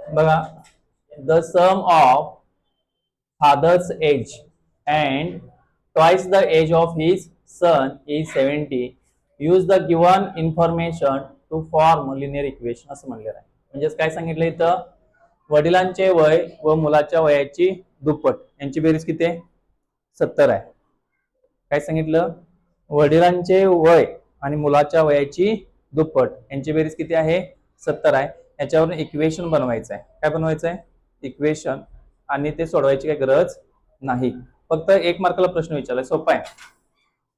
बघा, the sum of father's age and twice the age of his son is 70. Use the given information to form linear equation असं म्हणलेलं आहे. म्हणजेच काय सांगितलं इथं, वडिलांचे वय व मुलाच्या वयाची दुप्पट यांची बेरीज किती आहे? 70 आहे. काय सांगितलं, वडिलांचे वय आणि मुलाच्या वयाची दुप्पट यांची बेरीज किती आहे? 70 आहे. याच्यावरून इक्वेशन बनवायचं आहे. काय बनवायचं आहे? इक्वेशन. आणि ते सोडवायची काही गरज नाही, फक्त 1 मार्काला प्रश्न विचारलाय, सोपा आहे.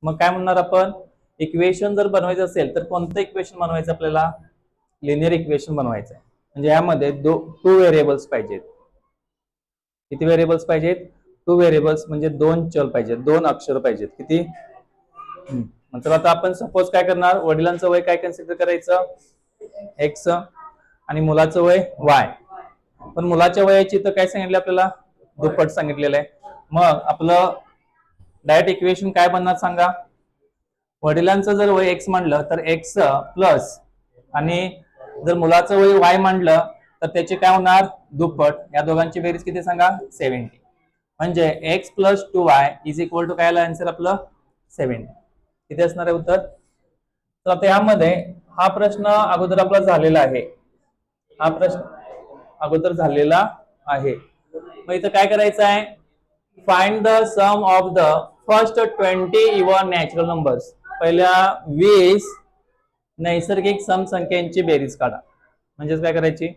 मग काय म्हणणार आपण, इक्वेशन जर बनवायचं असेल तर कोणतं इक्वेशन बनवायचं आपल्याला? लिनियर इक्वेशन बनवायचं आहे. म्हणजे यामध्ये 2 व्हेरिएबल्स पाहिजेत. किती व्हेरिएबल्स पाहिजेत? 2 व्हेरिएबल्स म्हणजे 2 चल पाहिजेत, 2 अक्षर पाहिजेत. किती? तर आता आपण सपोज काय करणार, वडिलांचं वय काय कन्सिडर करायचं? एक्स आणि मुलाचं वय वाय. पण मुलाच्या वयाची तर काय सांगितलं आपल्याला? दुप्पट सांगितलेलं आहे. मग आपलं डायरेक्ट इक्वेशन काय बनणार सांगा? वडिलांचं जर वय एक्स मांडलं तर एक्स प्लस, आणि जर मुलाचं वय वाय मांडलं तर त्याचे काय होणार? दुप्पट. या दोघांची बेरीज किती सांगा? 70. म्हणजे x plus 2y is equal to काय आन्सर आपलं? 70. किती असणार आहे उत्तर? तर आता यामध्ये हा प्रश्न अगोदर आपला झालेला आहे. हा प्रश्न अगोदर झालेला आहे. मग इथं काय करायचं आहे? Find the sum of the first 20 even natural numbers. पहिल्या 20 नैसर्गिक सम संख्यांची बेरीज काढा. म्हणजेच काय करायची?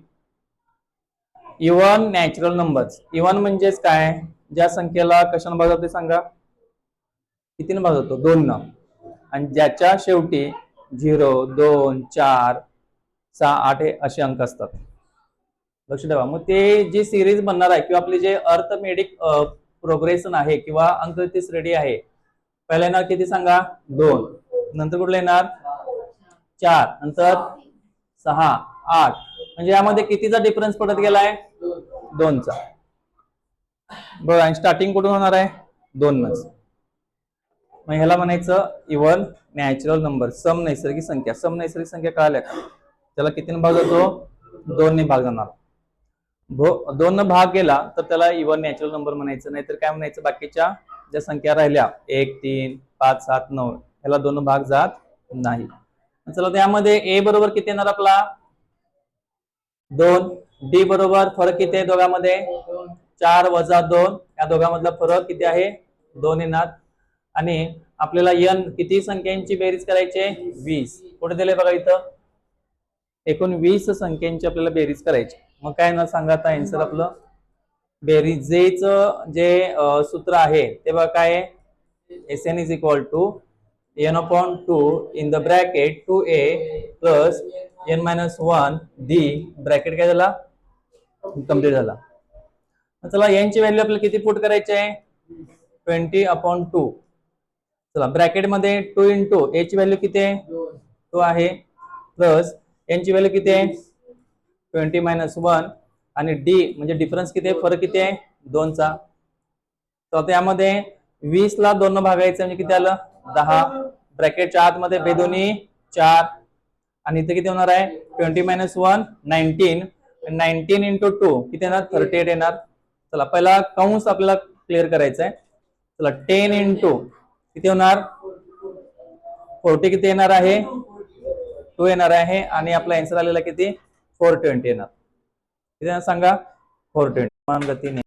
Even natural numbers. इवन म्हणजेच काय? ज्या संख्येला कशाने भाग जातो सांगा? कितीने भाग जातो? 2 न. आणि ज्याच्या शेवटी 0, 2, 4, 6, 8 हे असे अंक असतात. लक्ष ठेवा. मग ते जी सिरीज बनणार आहे किंवा आपली जे अर्थमेटिक प्रोग्रेशन आहे किंवा अंकगणित श्रेणी आहे, पहिला येणार किती सांगा? 2. नंतर कुठला येणार? 4. नंतर 6, 8. म्हणजे यामध्ये कितीचा डिफरन्स पडत गेलाय? 2चा. बघा, स्टार्टिंग कुठून होणार आहे? 2 नच. मग ह्याला म्हणायचं इवन नॅचरल नंबर, सम नैसर्गिक संख्या. सम नैसर्गिक संख्या कळाल्या का? त्याला कितीने भाग जातो? 2 ने भाग जाणार. 2 न भाग गेला तर त्याला इवन नॅचरल नंबर म्हणायचं. नाहीतर काय म्हणायचं? बाकीच्या ज्या संख्या राहिल्या 1, 3, 5, 7, 9 ह्याला 2 न भाग जात नाही. चला, त्यामध्ये ए बरोबर किती येणार आपला? 2. डी बरोबर फरक किती आहे दोघांमध्ये? 4 वजा 2. या दोघांमधला फरक किती आहे? 2 येणार. आणि आपल्याला n किती संख्यांची बेरीज करायची आहे? 20. कुठे दिले बघा इथं? एकूण 20 संख्यांची आपल्याला बेरीज करायची. मग काय ना सांगा आता आन्सर आपलं? बेरीजेचं जे सूत्र आहे ते बघा काय आहे? Sn is equal to n upon 2 in the bracket 2a plus n minus 1 d. Bracket काय झाला? कम्प्लीट झाला. चला, n ची व्हॅल्यू आपल्याला किती पुट करायची आहे? 20 अपॉन 2. चला, ब्रॅकेट मध्ये 2 इंटू a ची व्हॅल्यू किती आहे? 2 आहे, प्लस n ची व्हॅल्यू किती आहे? 20 मायनस 1. आणि d म्हणजे डिफरन्स किती आहे? फरक किती आहे? 2चा. तर आता यामध्ये 20 ला 2 न भागायचं म्हणजे किती आलं? 10. ब्रॅकेटच्या आतमध्ये बेदोनी 4. आणि इथे किती होणार आहे? 20 मायनस 1 19. 19 इंटू 2 किती येणार? 38 येणार. चला, पहिला कंस आपल्याला क्लिअर करायचा आहे. चला, 10 इंटू किती होणार? 40 किती येणार आहे? 2 येणार आहे. आणि आपला आन्सर आलेला किती? 420 येणार. किती सांगा? 420. मान गतीने